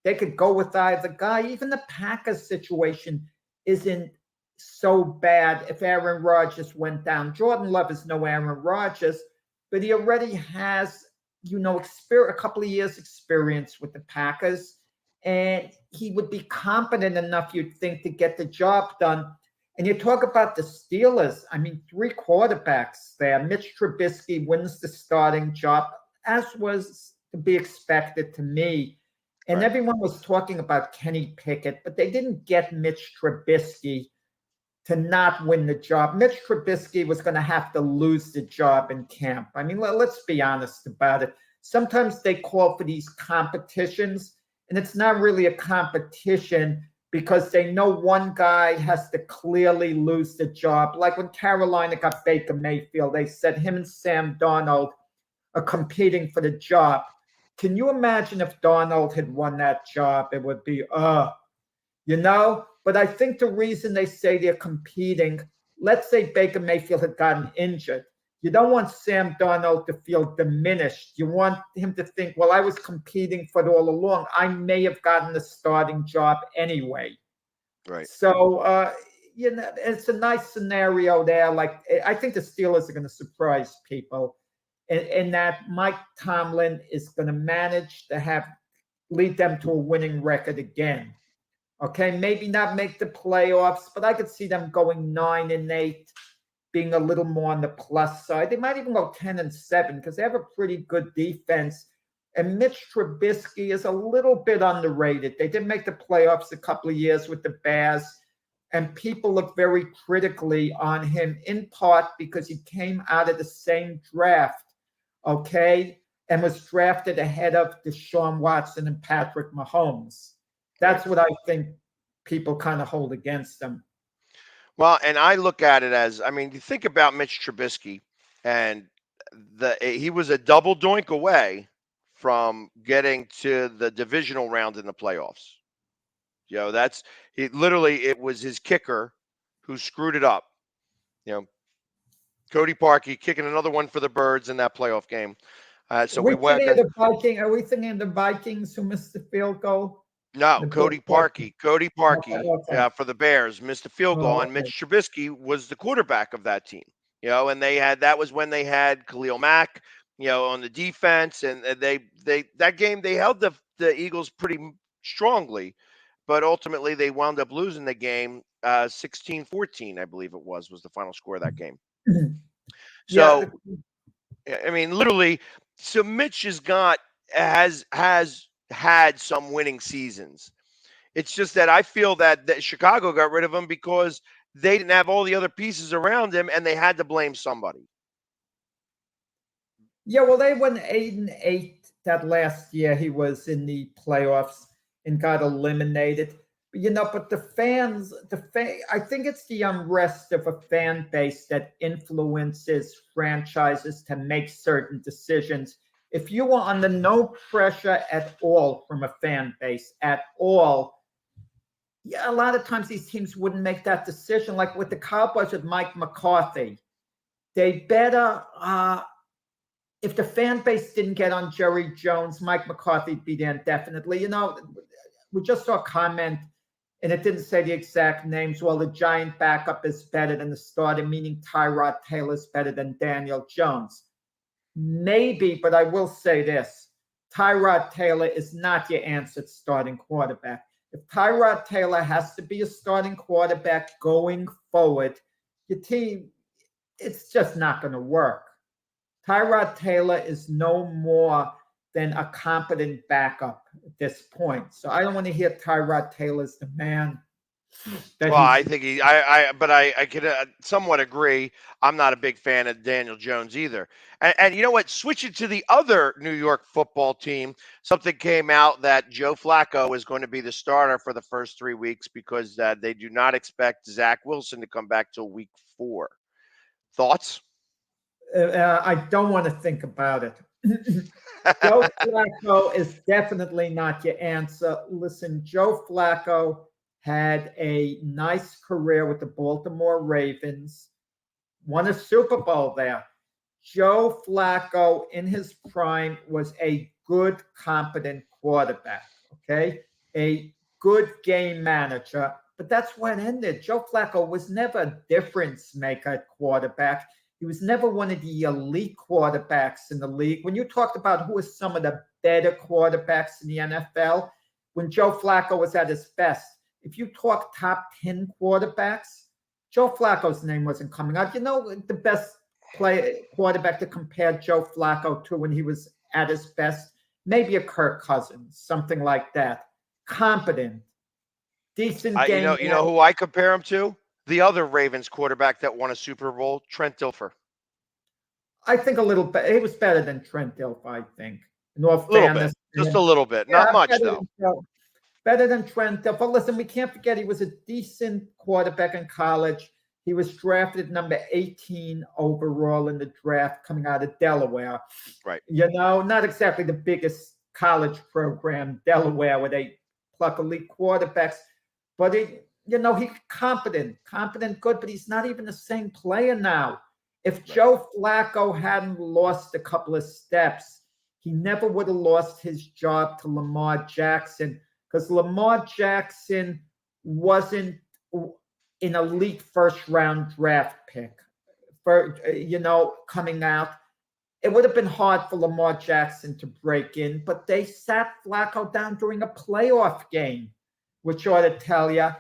[SPEAKER 3] They could go with either guy. Even the Packers situation isn't so bad if Aaron Rodgers went down. Jordan Love is no Aaron Rodgers, but he already has, a couple of years experience with the Packers, and he would be competent enough, you'd think, to get the job done. And you talk about the Steelers. 3 quarterbacks there. Mitch Trubisky wins the starting job, as was to be expected to me. And
[SPEAKER 2] right.
[SPEAKER 3] Everyone was talking about Kenny Pickett, but they didn't get Mitch Trubisky to not win the job. Mitch Trubisky was going to have to lose the job in camp. Let's be honest about it. Sometimes they call for these competitions, and it's not really a competition because they know one guy has to clearly lose the job. Like when Carolina got Baker Mayfield, they said him and Sam Darnold are competing for the job. Can you imagine if Darnold had won that job? It would be, But I think the reason they say they're competing, let's say Baker Mayfield had gotten injured. You don't want Sam Darnold to feel diminished. You want him to think, well, I was competing for it all along. I may have gotten the starting job anyway.
[SPEAKER 2] Right.
[SPEAKER 3] So, it's a nice scenario there. Like, I think the Steelers are going to surprise people in that Mike Tomlin is going to manage to lead them to a winning record again. Okay, maybe not make the playoffs, but I could see them going 9-8, being a little more on the plus side. They might even go 10-7 because they have a pretty good defense. And Mitch Trubisky is a little bit underrated. They did make the playoffs a couple of years with the Bears, and people look very critically on him, in part because he came out of the same draft, okay, and was drafted ahead of Deshaun Watson and Patrick Mahomes. That's what I think people kind of hold against them.
[SPEAKER 2] Well, and I look at it as, I mean, you think about Mitch Trubisky, and he was a double doink away from getting to the divisional round in the playoffs. It was his kicker who screwed it up. Cody Parkey kicking another one for the Birds in that playoff game. So we went.
[SPEAKER 3] Are we thinking of the Vikings who missed the field goal?
[SPEAKER 2] No, Cody Parkey.
[SPEAKER 3] Okay.
[SPEAKER 2] For the Bears missed a field goal, and Mitch Trubisky was the quarterback of that team. And that was when they had Khalil Mack, on the defense, and that game they held the Eagles pretty strongly, but ultimately they wound up losing the game 16-14, I believe it was the final score of that game. So, I mean, literally, so Mitch has had some winning seasons. It's just that I feel that Chicago got rid of him because they didn't have all the other pieces around him, and they had to blame somebody.
[SPEAKER 3] Yeah, well, they went 8-8 that last year. He was in the playoffs and got eliminated. But the fans, I think it's the unrest of a fan base that influences franchises to make certain decisions. If you were under no pressure at all from a fan base at all, a lot of times these teams wouldn't make that decision. Like with the Cowboys with Mike McCarthy, they better, if the fan base didn't get on Jerry Jones, Mike McCarthy'd be there indefinitely. We just saw a comment, and it didn't say the exact names. Well, the Giant backup is better than the starter, meaning Tyrod Taylor is better than Daniel Jones. Maybe, but I will say this. Tyrod Taylor is not your answered starting quarterback. If Tyrod Taylor has to be a starting quarterback going forward, your team, it's just not going to work. Tyrod Taylor is no more than a competent backup at this point. So I don't want to hear Tyrod Taylor's the man.
[SPEAKER 2] I think I could somewhat agree. I'm not a big fan of Daniel Jones either. And you know what? Switching to the other New York football team, something came out that Joe Flacco is going to be the starter for the first 3 weeks because they do not expect Zach Wilson to come back till week 4. Thoughts?
[SPEAKER 3] I don't want to think about it. Joe Flacco is definitely not your answer. Listen, Joe Flacco had a nice career with the Baltimore Ravens, won a Super Bowl there. Joe Flacco, in his prime, was a good, competent quarterback, okay? A good game manager, but that's where it ended. Joe Flacco was never a difference maker at quarterback. He was never one of the elite quarterbacks in the league. When you talked about who are some of the better quarterbacks in the NFL, when Joe Flacco was at his best, if you talk top 10 quarterbacks, Joe Flacco's name wasn't coming out. The best quarterback to compare Joe Flacco to when he was at his best, maybe a Kirk Cousins, something like that. Competent, decent game.
[SPEAKER 2] You know who I compare him to? The other Ravens quarterback that won a Super Bowl, Trent Dilfer.
[SPEAKER 3] I think a little bit. He was better than Trent Dilfer, I think. In all
[SPEAKER 2] fairness, just a little bit, not much though.
[SPEAKER 3] Better than Trent Dilfer. Listen, we can't forget he was a decent quarterback in college. He was drafted number 18 overall in the draft, coming out of Delaware.
[SPEAKER 2] Right.
[SPEAKER 3] Not exactly the biggest college program, Delaware, where they pluck elite quarterbacks, but he's competent, good, but he's not even the same player now. If Joe Flacco hadn't lost a couple of steps, he never would have lost his job to Lamar Jackson, because Lamar Jackson wasn't an elite first round draft pick for coming out, it would have been hard for Lamar Jackson to break in, but they sat Flacco down during a playoff game, which ought to tell you.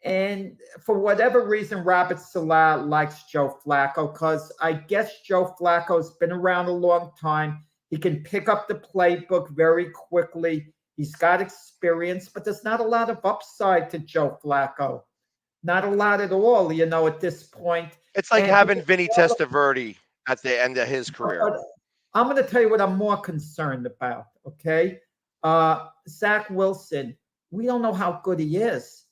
[SPEAKER 3] And for whatever reason, Robert Salah likes Joe Flacco because I guess Joe Flacco's been around a long time. He can pick up the playbook very quickly. He's got experience, but there's not a lot of upside to Joe Flacco. Not a lot at all, at this point.
[SPEAKER 2] It's like having Vinny Testaverde at the end of his career.
[SPEAKER 3] I'm going to tell you what I'm more concerned about, okay? Zach Wilson, we don't know how good he is.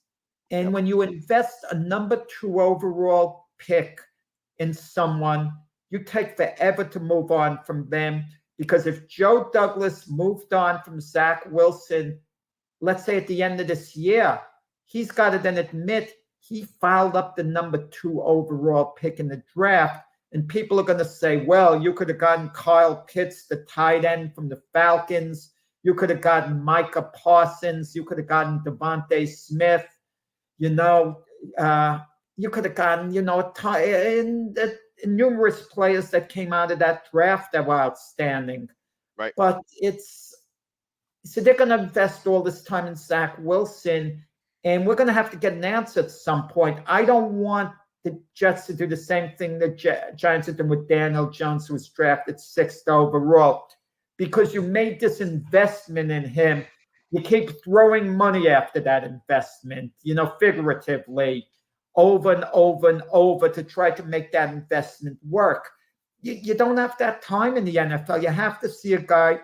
[SPEAKER 3] And when you invest a number 2 overall pick in someone, you take forever to move on from them. Because if Joe Douglas moved on from Zach Wilson, let's say at the end of this year, he's got to then admit he fouled up the number 2 overall pick in the draft. And people are going to say, well, you could have gotten Kyle Pitts, the tight end from the Falcons. You could have gotten Micah Parsons. You could have gotten Devontae Smith. You could have gotten, numerous players that came out of that draft that were outstanding.
[SPEAKER 2] Right.
[SPEAKER 3] But so they're going to invest all this time in Zach Wilson, and we're going to have to get an answer at some point. I don't want the Jets to do the same thing the Giants did with Daniel Jones, who was drafted 6th overall, because you made this investment in him. You keep throwing money after that investment, figuratively, over and over and over to try to make that investment work. You don't have that time in the NFL. You have to see a guy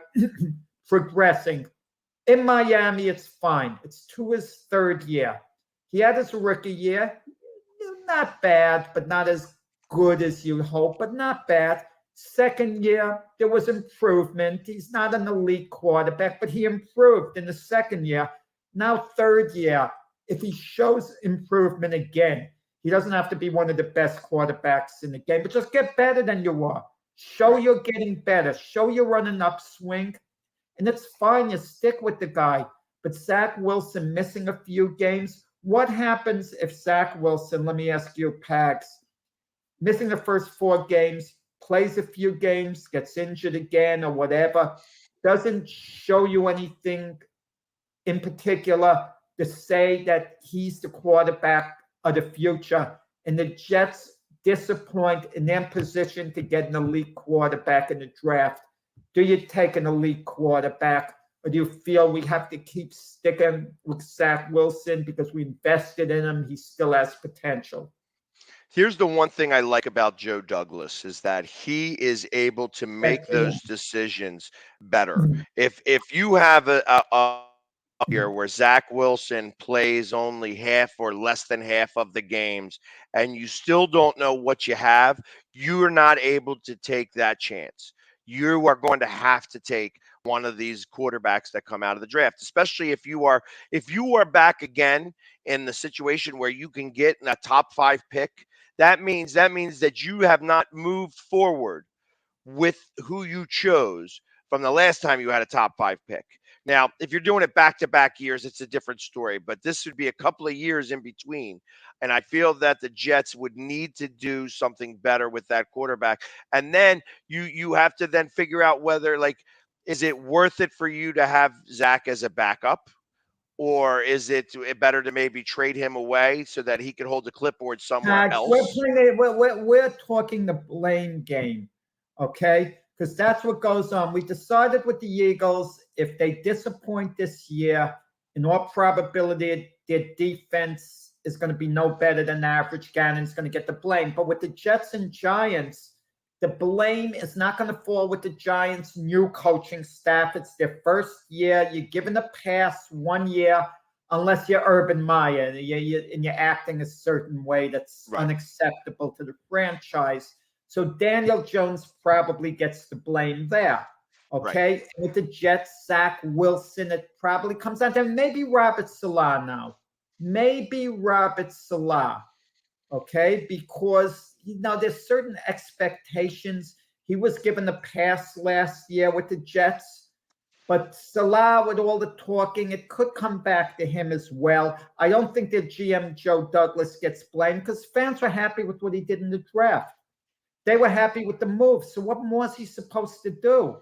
[SPEAKER 3] progressing. In Miami, it's fine. It's to his 3rd year. He had his rookie year. Not bad, but not as good as you'd hope, but not bad. 2nd year, there was improvement. He's not an elite quarterback, but he improved in the 2nd year. Now, 3rd year, if he shows improvement again, he doesn't have to be one of the best quarterbacks in the game, but just get better than you were. Show you're getting better. Show you're running upswing. And it's fine. You stick with the guy. But Zach Wilson missing a few games. What happens if Zach Wilson, let me ask you, Pags, missing the first 4 games, plays a few games, gets injured again or whatever, doesn't show you anything in particular to say that he's the quarterback of the future, and the Jets disappoint in their position to get an elite quarterback in the draft, do you take an elite quarterback, or do you feel we have to keep sticking with Zach Wilson because we invested in him? He still has potential.
[SPEAKER 2] Here's the one thing I like about Joe Douglas is that he is able to make those decisions better. If you have a year where Zach Wilson plays only half or less than half of the games and you still don't know what you have, you are not able to take that chance. You are going to have to take one of these quarterbacks that come out of the draft, especially if you are back again in the situation where you can get a top 5 pick. That means that you have not moved forward with who you chose from the last time you had a top 5 pick. Now, if you're doing it back-to-back years, it's a different story, but this would be a couple of years in between. And I feel that the Jets would need to do something better with that quarterback. And then you have to then figure out whether, is it worth it for you to have Zach as a backup? Or is it better to maybe trade him away so that he can hold the clipboard somewhere else?
[SPEAKER 3] We're talking the blame game, okay? Because that's what goes on. We decided with the Eagles, if they disappoint this year, in all probability, their defense is going to be no better than average. Gannon's going to get the blame. But with the Jets and Giants, the blame is not going to fall with the Giants' new coaching staff. It's their first year. You're given a pass 1 year, unless you're Urban Meyer and you're acting a certain way that's unacceptable to the franchise. So Daniel Jones probably gets the blame there. Okay. Right. With the Jets, Zach Wilson, it probably comes down to maybe Robert Salah now. Maybe Robert Salah. Okay. Because, there's certain expectations. He was given a pass last year with the Jets. But Salah, with all the talking, it could come back to him as well. I don't think that GM Joe Douglas gets blamed because fans were happy with what he did in the draft. They were happy with the move. So what more is he supposed to do?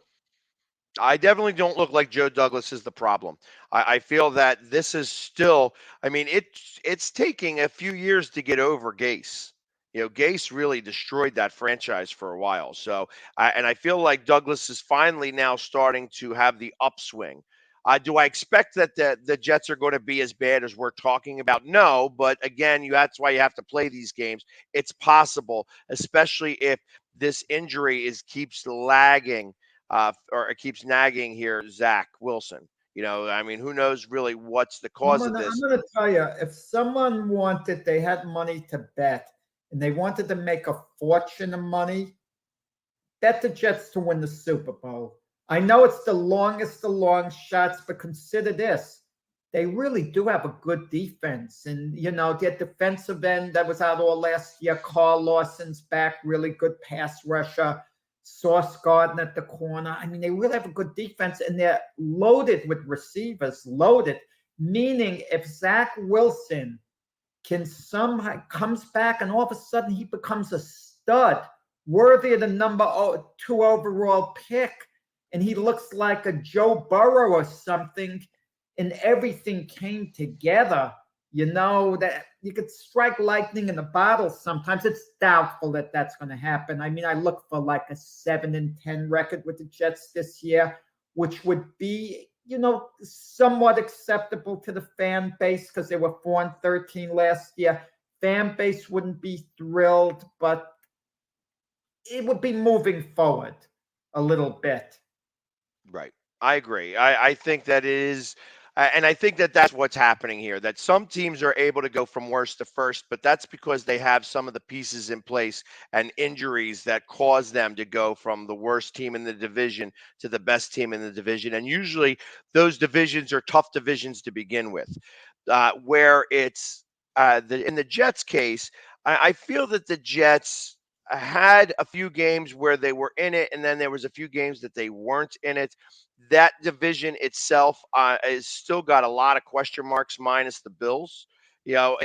[SPEAKER 2] I definitely don't look like Joe Douglas is the problem. I feel that this is still, I mean, it's taking a few years to get over Gase. Gase really destroyed that franchise for a while. So, and I feel like Douglas is finally now starting to have the upswing. Do I expect that the Jets are going to be as bad as we're talking about? No, but again, that's why you have to play these games. It's possible, especially if this injury keeps lagging or it keeps nagging here, Zach Wilson. I mean, who knows really what's the cause of
[SPEAKER 3] I'm
[SPEAKER 2] this?
[SPEAKER 3] gonna tell you, if someone wanted, they had money to bet, and they wanted to make a fortune of money, bet the Jets to win the Super Bowl. I know it's the longest of long shots, but consider this. They really do have a good defense. And, their defensive end that was out all last year, Carl Lawson's back, really good pass rusher. Sauce Gardner at the corner. I mean, they really have a good defense, and they're loaded with receivers, loaded, meaning if Zach Wilson can somehow comes back and all of a sudden he becomes a stud, worthy of the number 2 overall pick, and he looks like a Joe Burrow or something, and everything came together, that you could strike lightning in a bottle sometimes. It's doubtful that that's going to happen. I mean, I look for like a 7-10 record with the Jets this year, which would be, somewhat acceptable to the fan base because they were 4-13 last year. Fan base wouldn't be thrilled, but it would be moving forward a little bit.
[SPEAKER 2] Right. I agree. I think that it is. And I think that that's what's happening here, that some teams are able to go from worst to first, but that's because they have some of the pieces in place and injuries that cause them to go from the worst team in the division to the best team in the division. And usually those divisions are tough divisions to begin with, where it's in the Jets case, I feel that the Jets had a few games where they were in it, and then there was a few games that they weren't in it. That division itself is still got a lot of question marks, minus the Bills.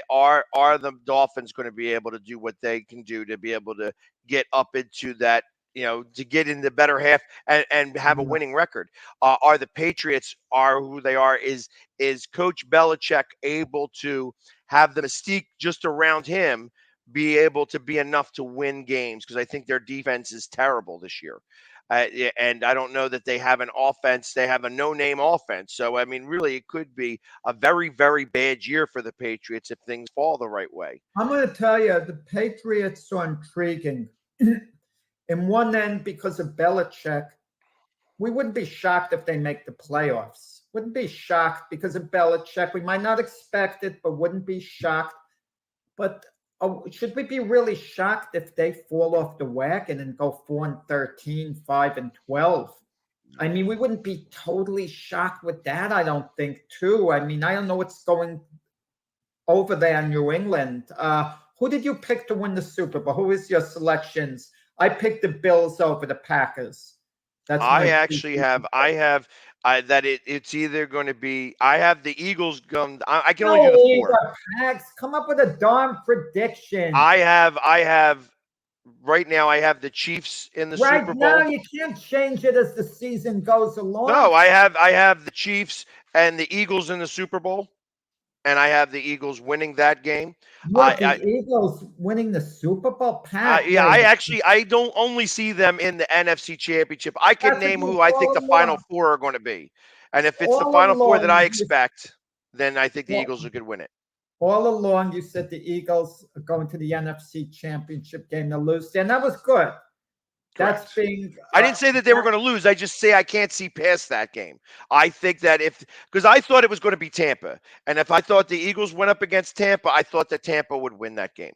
[SPEAKER 2] Are the Dolphins going to be able to do what they can do to be able to get up into that, to get in the better half and have a winning record? Are the Patriots are who they are? Is Coach Belichick able to have the mystique just around him be able to be enough to win games? Because I think their defense is terrible this year. And I don't know that they have an offense. They have a no-name offense. So, I mean, really, it could be a very, very bad year for the Patriots if things fall the right way.
[SPEAKER 3] I'm going to tell you, the Patriots are intriguing. In one end, because of Belichick, we wouldn't be shocked if they make the playoffs. Wouldn't be shocked because of Belichick. We might not expect it, but wouldn't be shocked. But should we be really shocked if they fall off the wagon and go 4-13, 5-12? I mean, we wouldn't be totally shocked with that, I don't think, too. I mean, I don't know what's going over there in New England. Who did you pick to win the Super Bowl? Who is your selections? I picked the Bills over the Packers.
[SPEAKER 2] I have that it's either going to be, I have the Eagles going. I can only do the 4.
[SPEAKER 3] Pags, come up with a darn prediction.
[SPEAKER 2] I have right now. I have the Chiefs in the Super Bowl.
[SPEAKER 3] Right now, you can't change it as the season goes along.
[SPEAKER 2] No, I have the Chiefs and the Eagles in the Super Bowl, and I have the Eagles winning that game.
[SPEAKER 3] Eagles winning the Super Bowl?
[SPEAKER 2] I don't only see them in the NFC Championship. I can name who I think the Final Four are going to be. And if it's the Final Four that I expect, then I think the Eagles are going to win it.
[SPEAKER 3] All along, you said the Eagles are going to the NFC Championship game to lose, and that was good. That's being.
[SPEAKER 2] I didn't say that they were going to lose. I just say I can't see past that game. I think that because I thought it was going to be Tampa, and if I thought the Eagles went up against Tampa, I thought that Tampa would win that game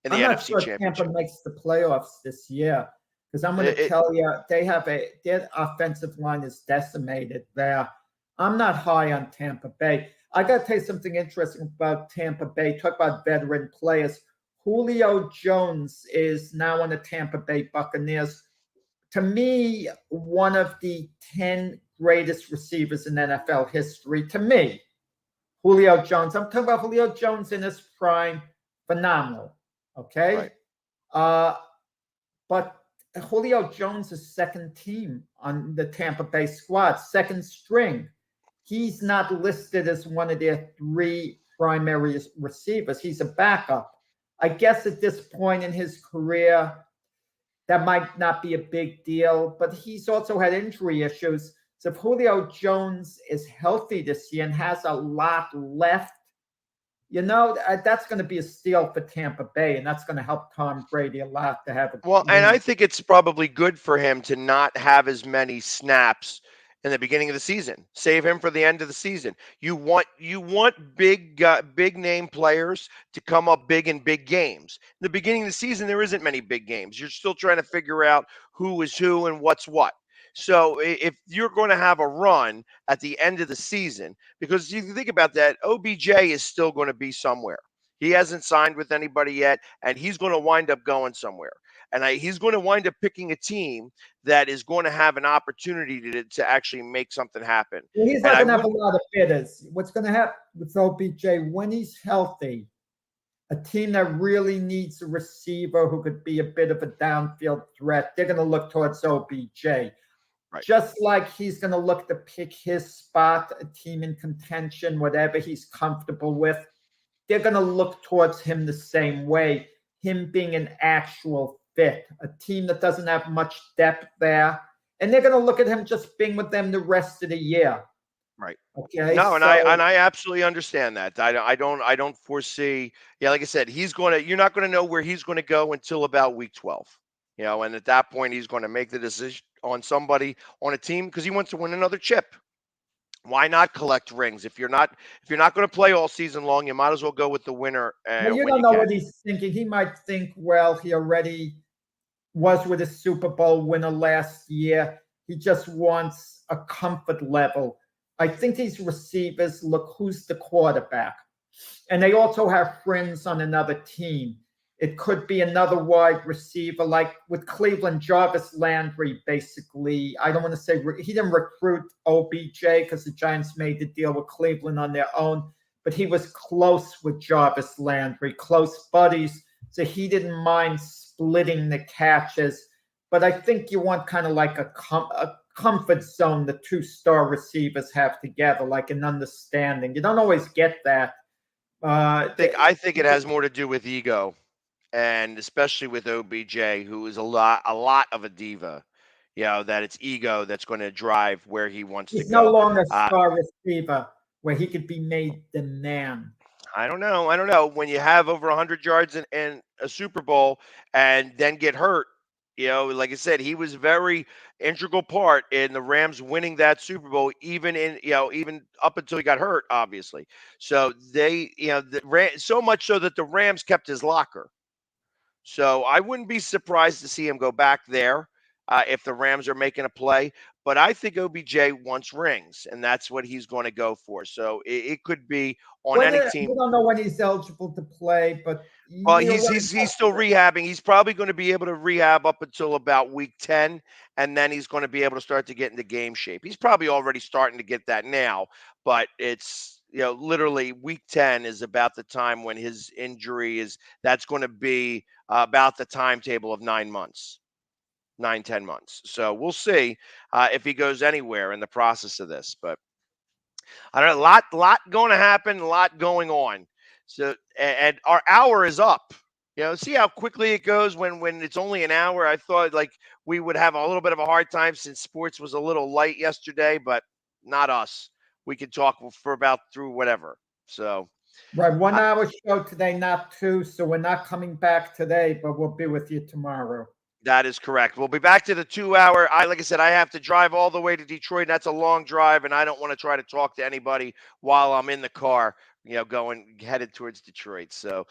[SPEAKER 2] in the NFC Championship.
[SPEAKER 3] Tampa makes the playoffs this year because I'm going to tell you their offensive line is decimated there. I'm not high on Tampa Bay. I got to tell you something interesting about Tampa Bay. Talk about veteran players. Julio Jones is now on the Tampa Bay Buccaneers. To me, one of the 10 greatest receivers in NFL history to me. Julio Jones. I'm talking about Julio Jones in his prime. Phenomenal. Okay.
[SPEAKER 2] Right.
[SPEAKER 3] But Julio Jones is second team on the Tampa Bay squad, second string. He's not listed as one of their three primary receivers. He's a backup. I guess at this point in his career, that might not be a big deal, but he's also had injury issues. So if Julio Jones is healthy this year and has a lot left, that's going to be a steal for Tampa Bay, and that's going to help Tom Brady a lot to have a
[SPEAKER 2] Well, and I think it's probably good for him to not have as many snaps in the beginning of the season. Save him for the end of the season. You want big name players to come up big in big games. In the beginning of the season, there isn't many big games. You're still trying to figure out who is who and what's what. So if you're going to have a run at the end of the season, because you think about that, OBJ is still going to be somewhere. He hasn't signed with anybody yet, and he's going to wind up going somewhere. And he's going to wind up picking a team that is going to have an opportunity to actually make something happen.
[SPEAKER 3] Well, he's not going to have a lot of bidders. What's going to happen with OBJ when he's healthy, a team that really needs a receiver who could be a bit of a downfield threat, they're going to look towards OBJ.
[SPEAKER 2] Right.
[SPEAKER 3] Just like he's going to look to pick his spot, a team in contention, whatever he's comfortable with, they're going to look towards him the same way, him being an actual fit, a team that doesn't have much depth there. And they're going to look at him just being with them the rest of the year.
[SPEAKER 2] Right.
[SPEAKER 3] Okay.
[SPEAKER 2] No, and I absolutely understand that. I don't foresee. Yeah, like I said, you're not going to know where he's going to go until about week 12. And at that point, he's going to make the decision on somebody on a team because he wants to win another chip. Why not collect rings? If you're not going to play all season long, you might as well go with the winner.
[SPEAKER 3] Well, you don't know what he's thinking. He might think, well, he already was with a Super Bowl winner last year. He just wants a comfort level. I think these receivers look who's the quarterback. And they also have friends on another team. It could be another wide receiver, like with Cleveland, Jarvis Landry, basically. I don't want to say he didn't recruit OBJ because the Giants made the deal with Cleveland on their own, but he was close with Jarvis Landry, close buddies. So he didn't mind splitting the catches. But I think you want kind of like a comfort zone the two-star receivers have together, like an understanding. You don't always get that.
[SPEAKER 2] I think it has more to do with ego. And especially with OBJ, who is a lot of a diva, that it's ego that's going to drive where he wants to go.
[SPEAKER 3] He's no longer a star receiver where he could be made the man.
[SPEAKER 2] I don't know. When you have over 100 yards in a Super Bowl and then get hurt, like I said, he was a very integral part in the Rams winning that Super Bowl, even up until he got hurt, obviously. So so much so that the Rams kept his locker. So I wouldn't be surprised to see him go back there if the Rams are making a play. But I think OBJ wants rings, and that's what he's going to go for. So it could be on any team.
[SPEAKER 3] We don't know when he's eligible to play, but
[SPEAKER 2] he's still rehabbing. He's probably going to be able to rehab up until about week 10, and then he's going to be able to start to get into game shape. He's probably already starting to get that now, but it's literally week 10 is about the time when his injury is. That's going to be about the timetable of 9 months. 9-10 months. So we'll see if he goes anywhere in the process of this. But I don't know, a lot going to happen, a lot going on. So and our hour is up. See how quickly it goes when it's only an hour. I thought like we would have a little bit of a hard time since sports was a little light yesterday, but not us. We could talk for about through whatever. So
[SPEAKER 3] right, 1 hour show today, not 2. So we're not coming back today, but we'll be with you tomorrow.
[SPEAKER 2] That is correct. We'll be back to the 2 hour. Like I said, I have to drive all the way to Detroit. That's a long drive, and I don't want to try to talk to anybody while I'm in the car, headed towards Detroit. So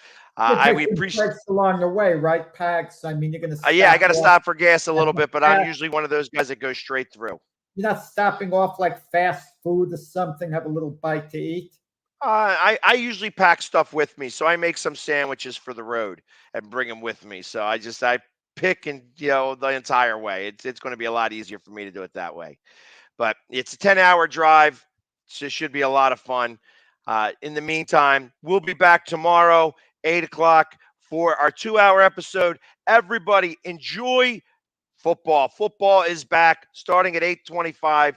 [SPEAKER 2] we appreciate
[SPEAKER 3] breaks along the way, right, Pags? I mean, you're going to
[SPEAKER 2] I got to stop for gas a little bit, but I'm usually one of those guys that goes straight through.
[SPEAKER 3] You're not stopping off like fast food or something, have a little bite to eat?
[SPEAKER 2] I usually pack stuff with me, so I make some sandwiches for the road and bring them with me. So I pick and the entire way. It's going to be a lot easier for me to do it that way. But it's a 10-hour drive, so it should be a lot of fun. In the meantime, we'll be back tomorrow, 8 o'clock, for our 2-hour episode. Everybody enjoy football. Football is back starting at 8:25.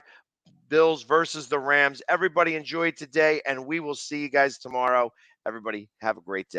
[SPEAKER 2] Bills versus the Rams. Everybody enjoy today, and we will see you guys tomorrow. Everybody have a great day.